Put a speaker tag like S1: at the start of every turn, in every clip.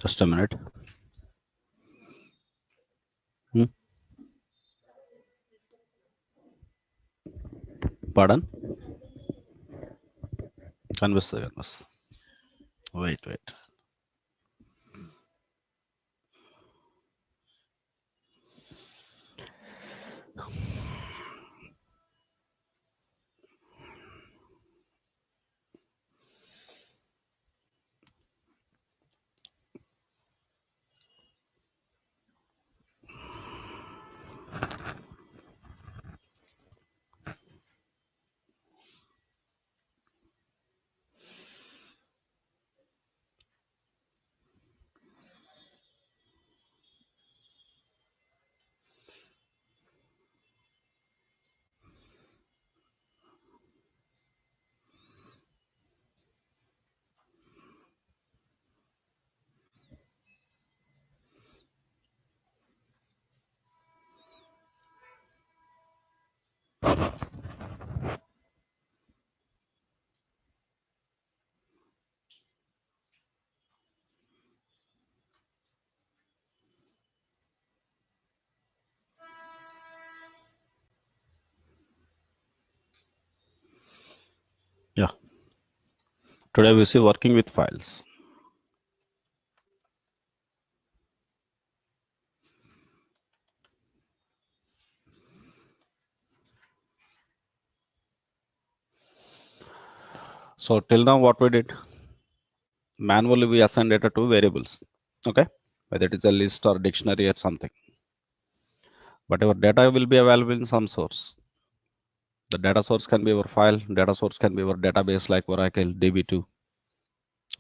S1: Just a minute. Hmm? Pardon? కనిపిస్తుంది. Wait. Yeah. Today we see working with files. So till now what we did, manually we assign data to variables. Okay, whether it is a list or dictionary or something. But our data will be available in some source. The data source can be our file, data source can be our database like Oracle, DB2.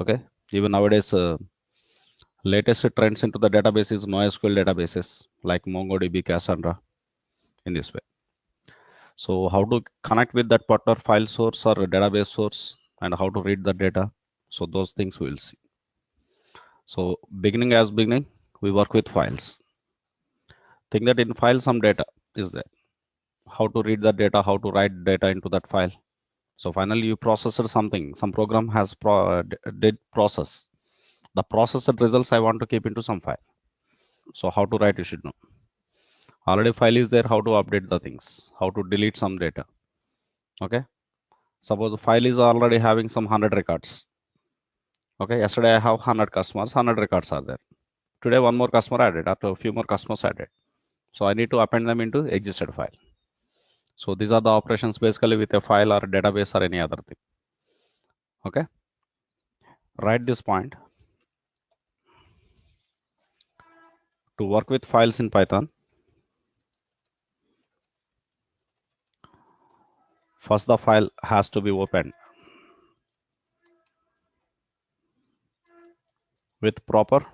S1: Okay, even nowadays latest trends into the database is NoSQL databases like MongoDB, Cassandra, in this way. So how to connect with that particular file source or database source and how to read the data. So those things we will see. So beginning, we work with files. Think that in file some data is there. How to read that data, how to write data into that file. So finally you processed something, some program has did process. The processed results I want to keep into some file. So how to write you should know. Already file is there, how to update the things, how to delete some data. Okay, suppose the file is already having some 100 records. Okay, yesterday I have 100 customers, 100 records are there. Today one more customer added, after a few more customers added. So I need to append them into existed file. So these are the operations basically with a file or a database or any other thing. Okay, write this point. To work with files in Python, first the file has to be opened with proper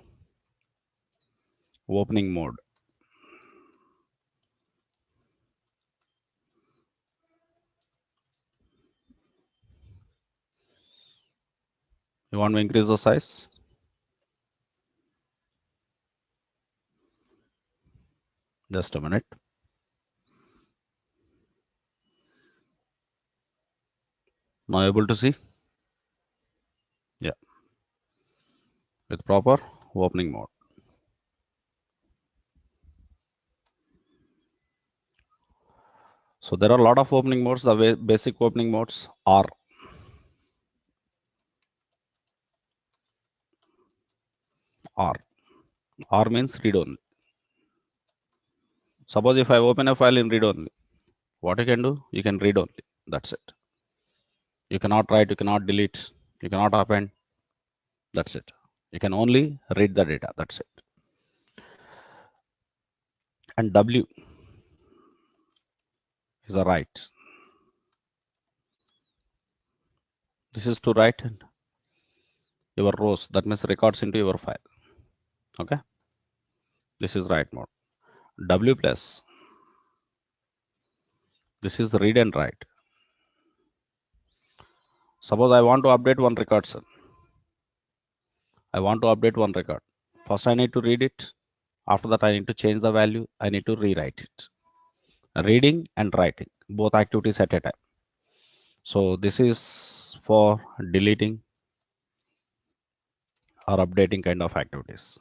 S1: opening mode. You want to increase the size? Just a minute. Now able to see? Yeah, with proper opening mode. So there are a lot of opening modes. The basic opening modes are R. R means read only. Suppose if I open a file in read only, what you can do? You can read only. That's it. You cannot write, you cannot delete, you cannot append. That's it. You can only read the data. That's it. And W is a write. This is to write your rows. That means records into your file. Okay. This is write mode. W plus. This is read and write. Suppose I want to update one record, sir. I want to update one record. First, I need to read it. After that, I need to change the value. I need to rewrite it. Reading and writing, both activities at a time. So this is for deleting or updating kind of activities.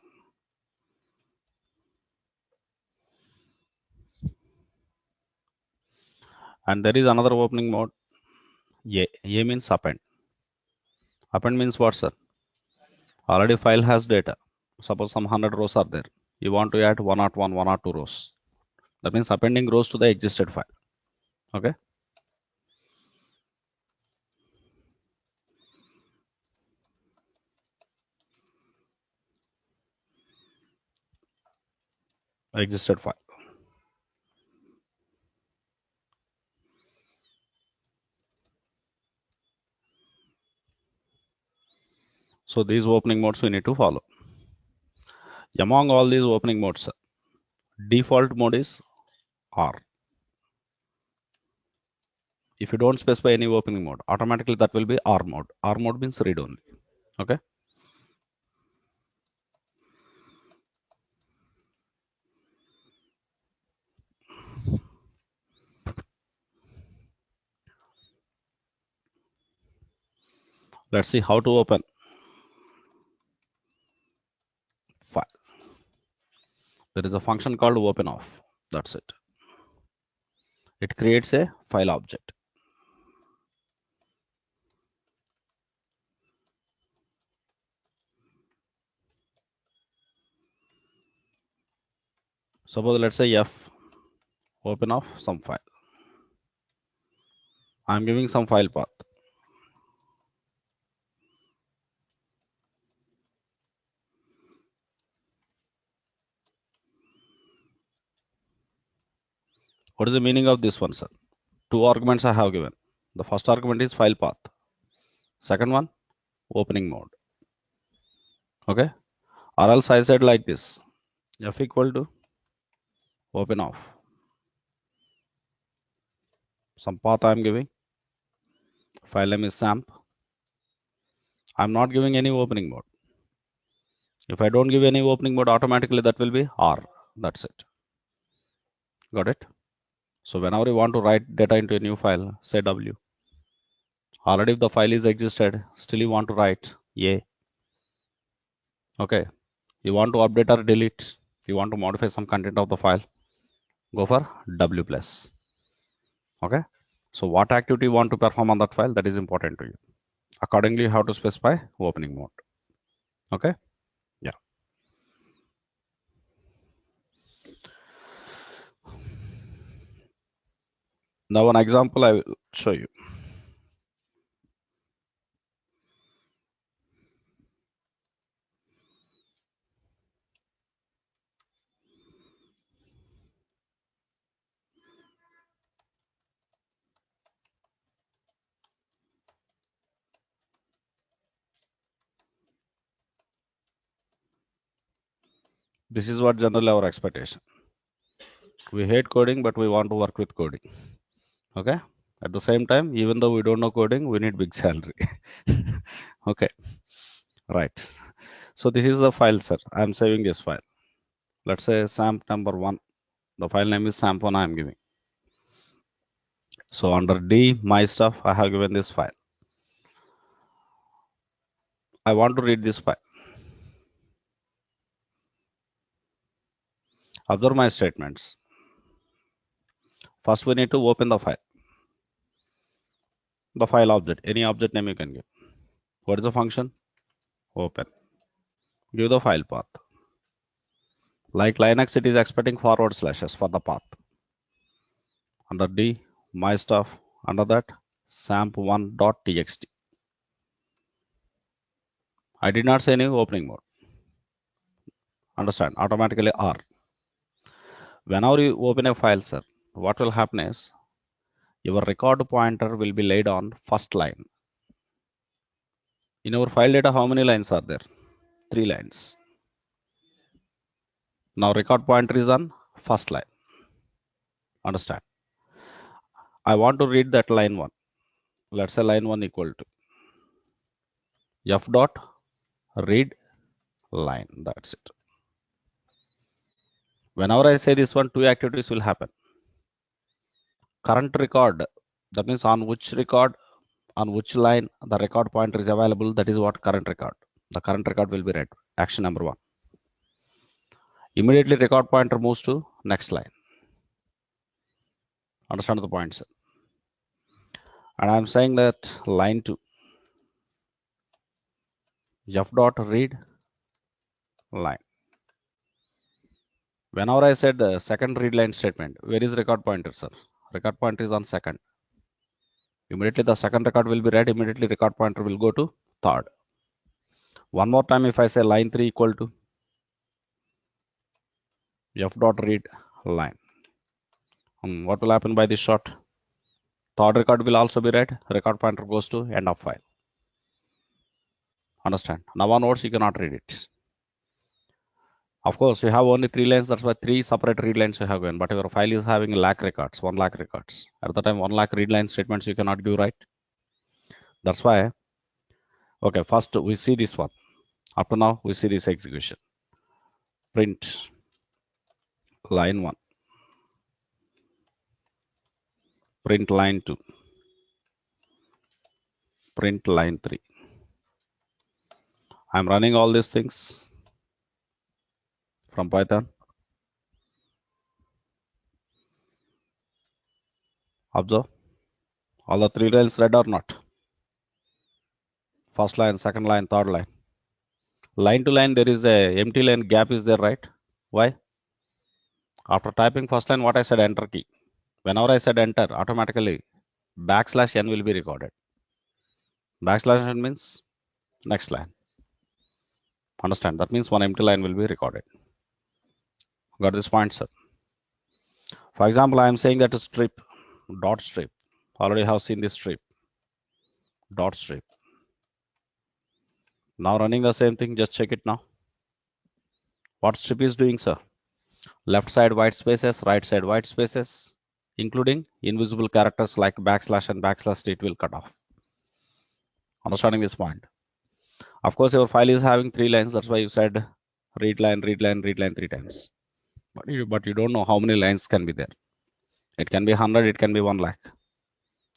S1: And there is another opening mode. A means append. Append means what, sir? Already file has data. Suppose some 100 rows are there. You want to add 101, 102 rows. That means appending rows to the existed file. Okay. Existed file. So these opening modes we need to follow. Among all these opening modes, default mode is R. If you don't specify any opening mode, automatically that will be R mode. R mode means read only. Okay. Let's see how to open file. There is a function called OpenOff. That's it. It creates a file object. Suppose let's say F open of some file. I'm giving some file path. What is the meaning of this one, sir? Two arguments I have given. The first argument is file path. Second one, opening mode. Okay. Or else I said like this. F equal to open off. Some path I'm giving. File name is SAMP. I'm not giving any opening mode. If I don't give any opening mode, automatically that will be R. That's it. Got it? So whenever you want to write data into a new file, say W. Already if the file is existed, still you want to write A. Okay. You want to update or delete. You want to modify some content of the file. Go for W plus. Okay. So what activity you want to perform on that file, that is important to you. Accordingly, you have to specify opening mode. Okay. Yeah. Now an example I will show you. This is what generally our expectation. We hate coding, but we want to work with coding. Okay. At the same time, even though we don't know coding, we need big salary. Okay. Right. So this is the file, sir. I'm saving this file. Let's say SAMP number 1. The file name is SAMP1 I'm giving. So under D, my stuff, I have given this file. I want to read this file. Observe my statements. First, we need to open the file. The file object, any object name you can give. What is the function? Open. Give the file path. Like Linux, it is expecting forward slashes for the path. Under D, my stuff. Under that, samp1.txt. I did not say any opening mode. Understand? Automatically R. Whenever you open a file, sir, what will happen is your record pointer will be laid on first line. In our file data, how many lines are there? 3 lines. Now record pointer is on first line. Understand? I want to read that line 1. Let's say line 1 equal to f dot read line. That's it. Whenever I say this one, 2 activities will happen. Current record, that means on which record, on which line the record pointer is available, that is what current record. The current record will be read. Action number 1. Immediately record pointer moves to next line. Understand the point, sir? And I'm saying that line 2, f dot read line. Whenever I said the second read line statement, where is record pointer, sir? Record pointer is on second. Immediately the second record will be read. Immediately record pointer will go to third. One more time, if I say line 3 equal to f dot read line, what will happen by this short? Third record will also be read. Record pointer goes to end of file. Understand? Now onwards, you cannot read it. Of course, you have only 3 lines. That's why 3 separate read lines you have given. But your file is having lakh records, 1 lakh records. At the time, 1 lakh read line statements you cannot give, right? That's why. Okay, first we see this one. Up to now, we see this execution. Print line 1. Print line 2. Print line 3. I'm running all these things from Python. Observe. All the 3 lines read or not? First line, second line, third line. Line to line, there is a empty line gap is there, right? Why? After typing first line, what I said, enter key. Whenever I said enter, automatically \n will be recorded. \n means next line. Understand? That means one empty line will be recorded. Got this point, sir? For example, I am saying that strip, dot strip. Already have seen this strip, dot strip. Now running the same thing, just check it now. What strip is doing, sir? Left side white spaces, right side white spaces, including invisible characters like \/ and \t will cut off. Understanding this point? Of course, your file is having 3 lines. That's why you said read line, read line, read line 3 times. But you don't know how many lines can be there. It can be 100, it can be 1 lakh.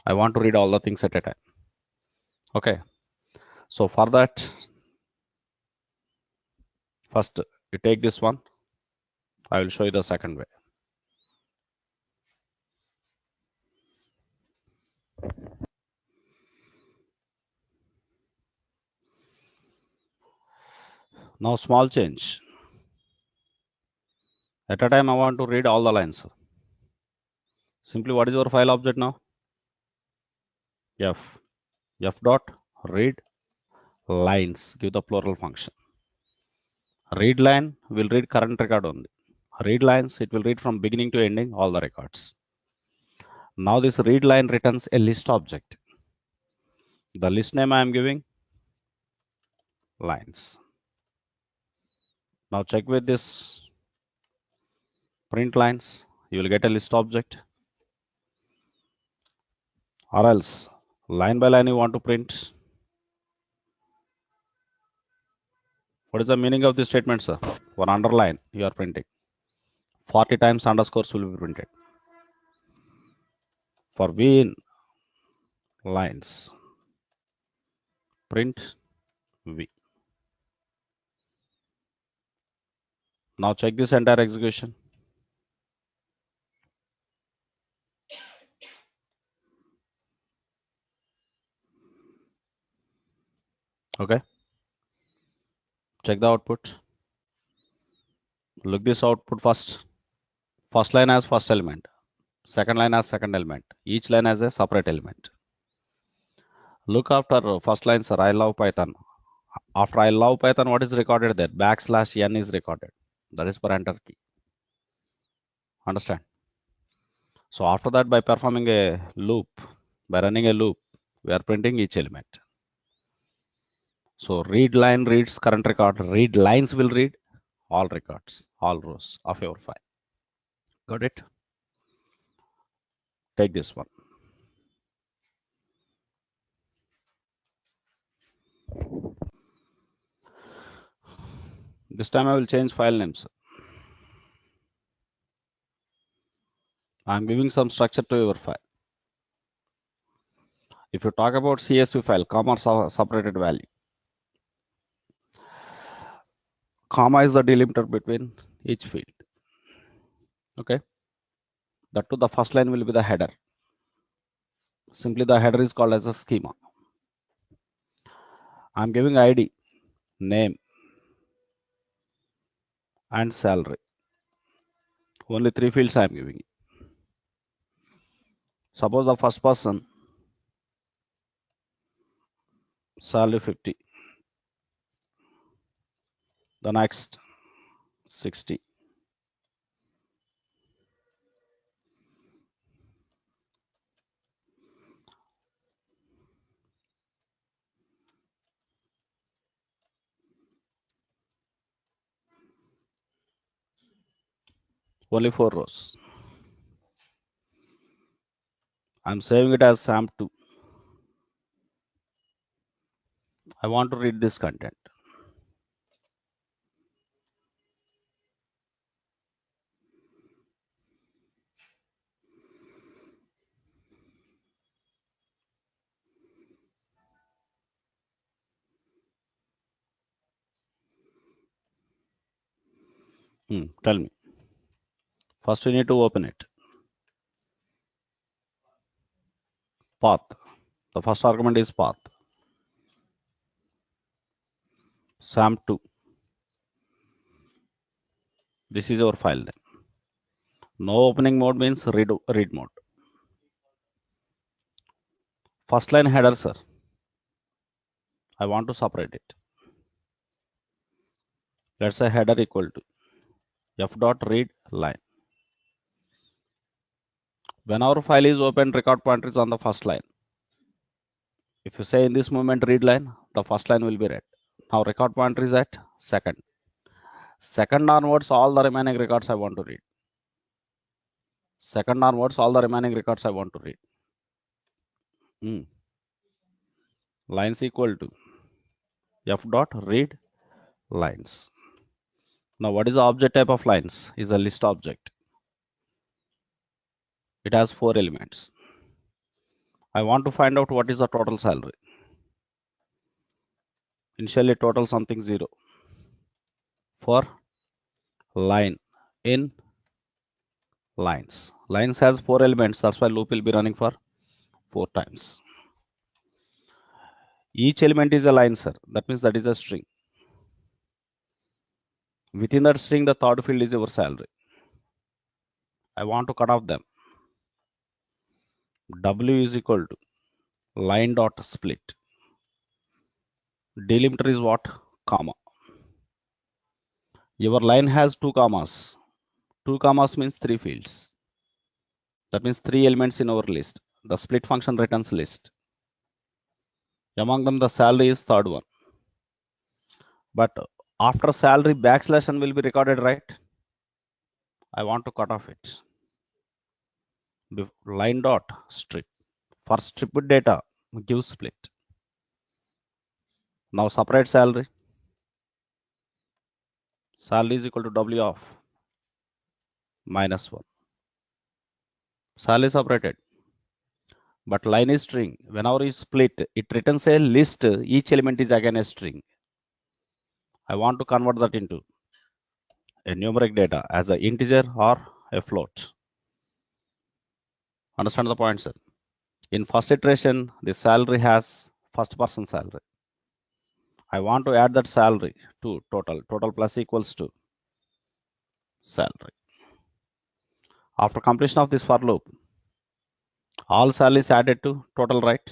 S1: I want to read all the things at a time. Okay. So for that, first you take this one. I will show you the second way. Now small change. At a time, I want to read all the lines. Simply, what is your file object now? F dot read lines. Give the plural function. Read line will read current record only. Read lines, it will read from beginning to ending all the records. Now this read line returns a list object. The list name I am giving lines. Now check with this print lines. You will get a list object. Or else line by line you want to print. What is the meaning of this statement, sir? For underline you are printing. 40 times underscores will be printed. For v in lines, print v. Now check this entire execution. Okay. Check the output. Look this output first. First line has first element. Second line has second element. Each line has a separate element. Look after first line, sir. I love Python. After I love Python, what is recorded there? \n is recorded. That is for enter key. Understand? So after that, by performing a loop, by running a loop, we are printing each element. So read line reads current record. Read lines will read all records, all rows of your file. Got it? Take this one. This time I will change file names. I am giving some structure to your file. If you talk about CSV file, comma separated value. comma is the delimiter between each field. Okay, that to the first line will be the header. Simply the header is called as a schema. I'm giving ID, name, and salary. Only 3 fields I'm giving. Suppose the first person, salary 50. The next 60. Only 4 rows. I'm saving it as SAM2. I want to read this content. Tell me. First, we need to open it. Path. The first argument is path. SAM2. This is our file name. No opening mode means read mode. First line header, sir. I want to separate it. Let's say header equal to f dot read line. When our file is open, record pointer is on the first line. If you say in this moment read line, the first line will be read. Now record pointer is at second. Second onwards, all the remaining records I want to read. Second onwards, all the remaining records I want to read. Lines equal to f dot read lines. Now what is the object type of lines? Is a list object. It has 4 elements. I want to find out what is the total salary. Initially total something 0 for line in lines. Lines has 4 elements. That's why loop will be running for 4 times. Each element is a line, sir. That means that is a string. Within that string, the third field is your salary. I want to cut off them. W is equal to line dot split. Delimiter is what? Comma. Your line has 2 commas. 2 commas means 3 fields. That means 3 elements in our list. The split function returns list. Among them, the salary is third one. But after salary, backslash n will be recorded, right? I want to cut off it. Line dot strip. For stripped data, give split. Now separate salary. Salary is equal to W of -1. Salary separated. But line is string. Whenever you split, it returns a list. Each element is again a string. I want to convert that into a numeric data as an integer or a float. Understand the point, sir? In first iteration, the salary has first person salary. I want to add that salary to total. Total plus equals to salary. After completion of this for loop, all salary is added to total, right?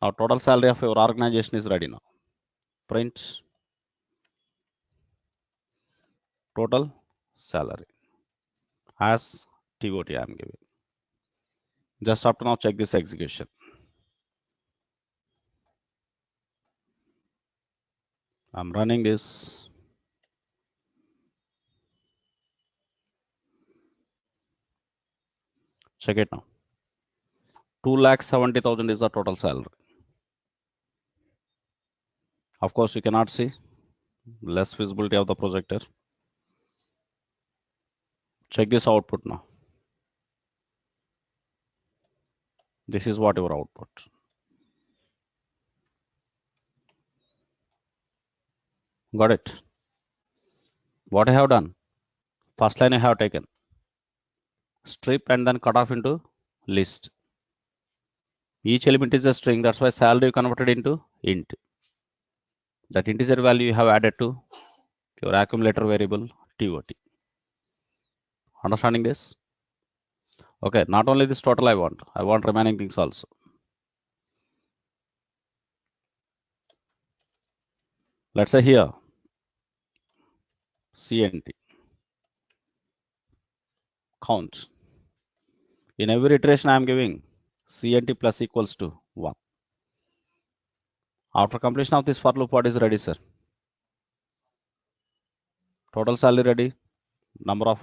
S1: Now total salary of your organization is ready now. Print total salary as TOT I am giving. Just after now check this execution. I'm running this. Check it now. 2,70,000 is the total salary. Of course, you cannot see. Less visibility of the projector. Check this output now. This is what your output. Got it? What I have done? First line I have taken strip and then cut off into list. Each element is a string. That's why salary converted into int. That integer value you have added to your accumulator variable TOT. Understanding this? Okay, not only this total I want remaining things also. Let's say here CNT count. In every iteration I am giving CNT plus equals to 1. After completion of this for loop, what is ready, sir? Total salary ready, number of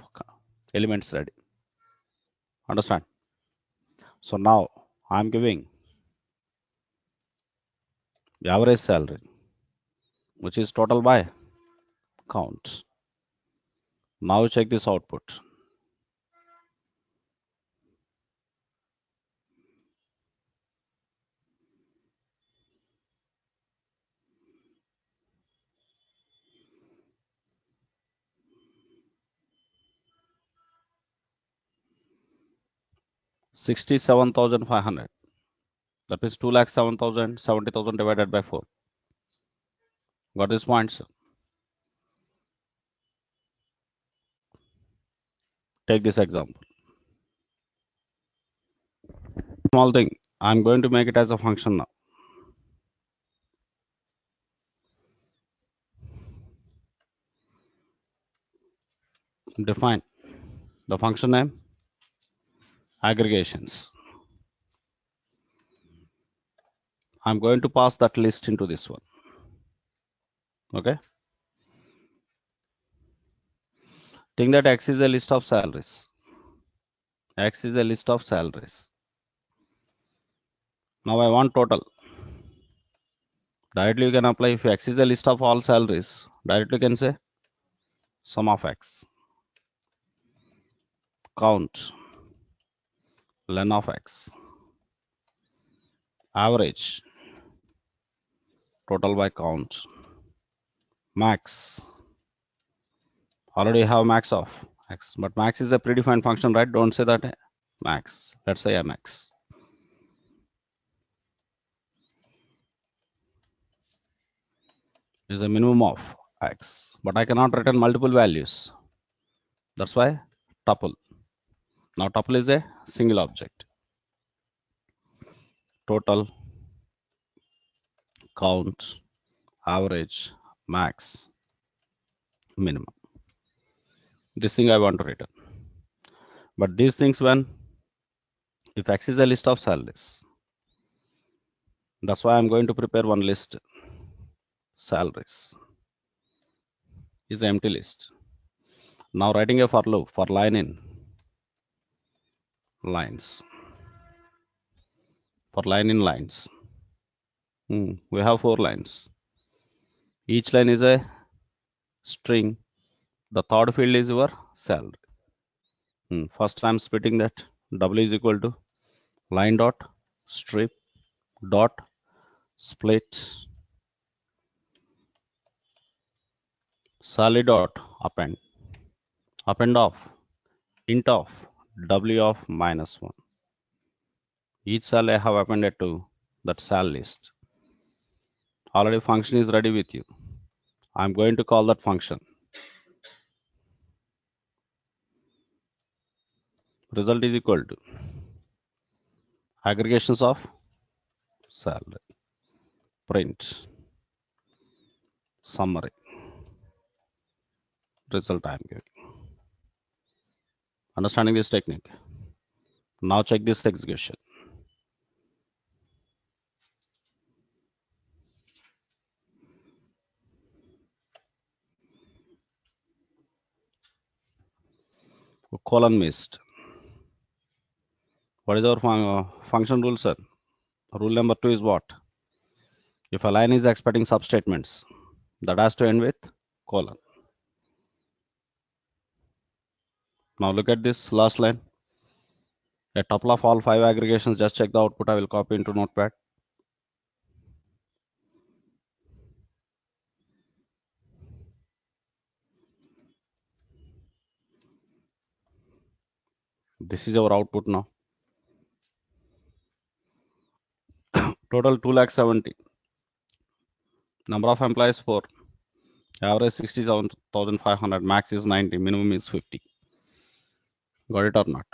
S1: elements ready. Understand? So now I am giving the average salary, which is total by count. Now check this output. $67,500. That is 2,07,000, 70,000 divided by 4. Got this point, sir? Take this example. Small thing. I'm going to make it as a function now. Define the function name aggregations. I'm going to pass that list into this one. Okay. Think that X is a list of salaries. X is a list of salaries. Now I want total. Directly you can apply if X is a list of all salaries. Directly you can say sum of X. Count. Len of X. Average. Total by count. Max. Already have max of X. But max is a predefined function, right? Don't say that max. Let's say MX. Is a minimum of X. But I cannot return multiple values. That's why tuple. Now tuple is a single object. Total, count, average, max, minimum. This thing I want to return. But these things if X is a list of salaries, that's why I'm going to prepare one list. Salaries is an empty list. Now writing a for loop for line in lines. For line in lines. We have 4 lines. Each line is a string. The third field is your salary. First I'm splitting that. W is equal to line dot strip dot split salary dot append of int of W of -1. Each cell I have appended to that cell list. Already function is ready with you. I'm going to call that function. Result is equal to aggregations of salary. Print summary. Result I am giving. Understanding this technique? Now check this execution. Colon missed. What is our function rule, sir? Rule number 2 is what? If a line is expecting substatements, that has to end with colon. Now look at this last line. A tuple of all 5 aggregations. Just check the output. I will copy into Notepad. This is our output now. Total 2,70,000. Number of employees 4. Average 60,500. Max is 90. Minimum is 50. Got it or not?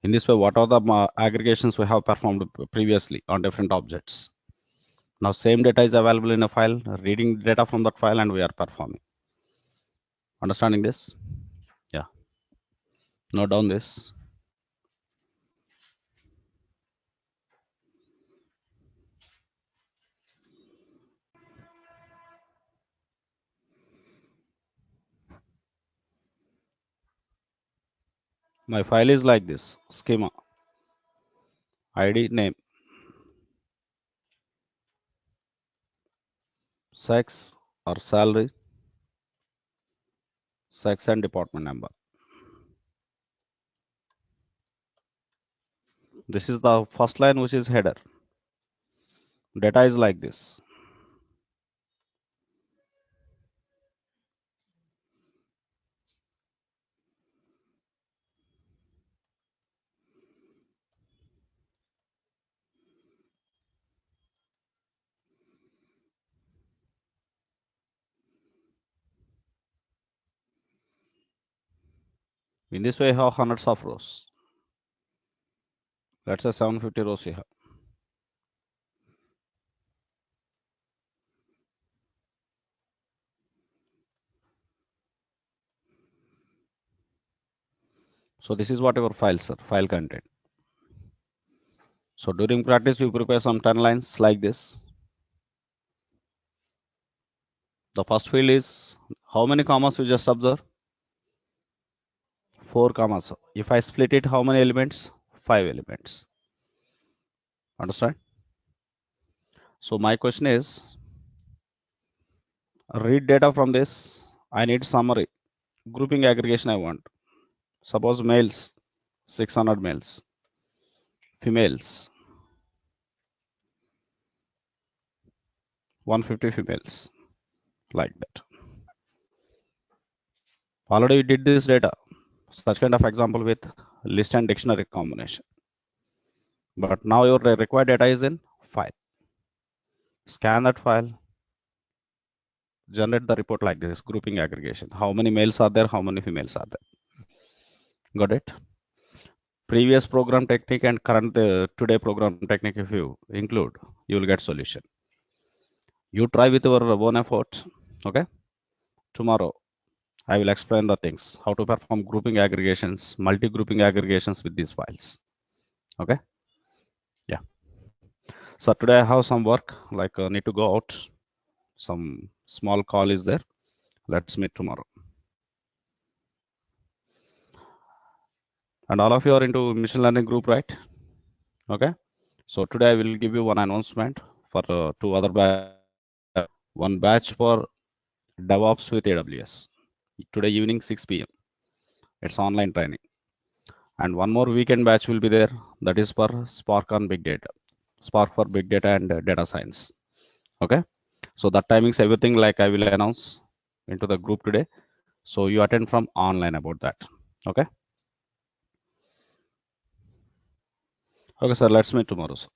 S1: In this way, what are the aggregations we have performed previously on different objects? Now same data is available in a file, reading data from that file, and we are performing. Understanding this? Yeah. Note down this. My file is like this: schema, ID, name, sex or salary, sex and department number. This is the first line, which is header. Data is like this. In this way, I have hundreds of rows. Let's say 750 rows you have. So this is what your files are, file content. So during practice, you prepare some 10 lines like this. The first field is how many commas you just observe? 4 commas. If I split it, how many elements? 5 elements. Understand? So my question is, read data from this. I need summary. Grouping aggregation I want. Suppose males, 600 males. Females, 150 females. Like that. Already we did this data. Such kind of example with list and dictionary combination. But now your required data is in file. Scan that file. Generate the report like this: grouping aggregation. How many males are there? How many females are there? Got it? Previous program technique and current today program technique, if you include, you will get solution. You try with your own effort. Okay. Tomorrow I will explain the things, how to perform grouping aggregations, multi-grouping aggregations with these files. Okay. Yeah. So today I have some work, like need to go out. Some small call is there. Let's meet tomorrow. And all of you are into machine learning group, right? Okay. So today I will give you one announcement for 2 other batch. One batch for DevOps with AWS. Today evening 6 p.m. It's online training. And one more weekend batch will be there. That is for Spark on Big Data. Spark for Big Data and Data Science. Okay. So that timings, everything like I will announce into the group today. So you attend from online about that. Okay. Okay, sir. Let's meet tomorrow, sir.